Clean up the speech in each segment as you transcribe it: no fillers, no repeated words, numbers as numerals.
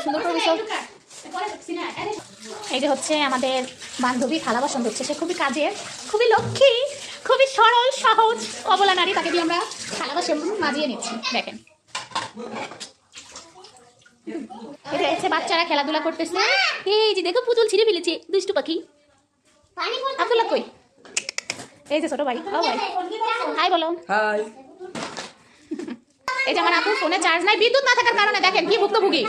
সুন্দর করে বিছাও। এই যে হচ্ছে আমাদের বান্ধবী থালা বাসন ধরছে, সে খুবই কাজের, খুবই লক্ষ্মী, খুবই সরল সহজ অবলা নারী, তাকে দিয়ে আমরা থালা বাসন মাজিয়ে নিচ্ছি। দেখেন এটা হচ্ছে বাচ্চারা খেলাধুলা করতেছে। এই যে দেখো পুতুল ছিঁড়ে ফেলেছে দুষ্টু পাখি। আব্দুল্লাহ কই? এই যে ছোট ভাই, ও ভাই হাই বলো। হাই। এই যে আমার আপু ফোনে চার্জ নাই, বিদ্যুৎ না থাকার কারণে দেখেন কি ভুক্তভোগী।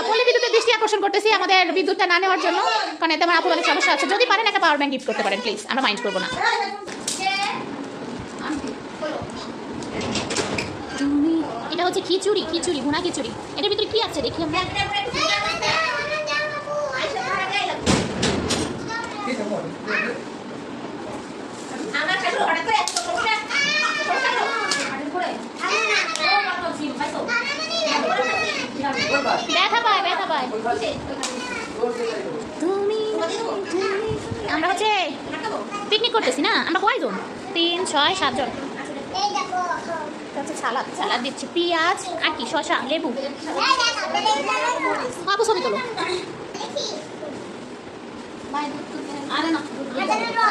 পল্লী বিদ্যুতের দৃষ্টি আকর্ষণ করতেছি আমাদের বিদ্যুৎটা না নেওয়ার জন্য, কারণ এতে আমার আপুর অনেক সমস্যা আছে। যদি পারেন একটা পাওয়ার ব্যাংক গিফট করতে পারেন প্লিজ, আমরা মাইন্ড করবো না। এটা হচ্ছে খিচুড়ি, খিচুড়ি ভুনা খিচুড়ি। এটার ভিতরে কি আছে দেখি আমরা। ব্যথা পায়, ব্যথা পায়। তুমি আমরা হচ্ছে পিকনিক করতেছি না, আমরা কয়জন? 3, 6, 7 জন। সালাদ সালাদ দিচ্ছি, পেঁয়াজ আর কি শসা লেবু। আপু ছবি তোলো। আরে না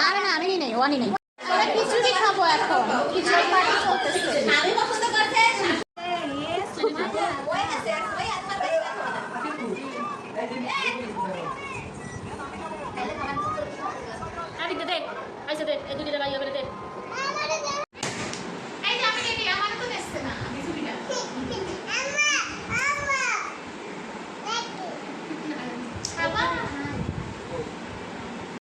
আরে না, আমি নেই, ওয়ানি নেই। খিচুড়ি খাবো এখন, খিচুড়ি পার্টি চলতেছে। দেখ আইসা দেখ, এই দুইটা ভাই হবে দেখ।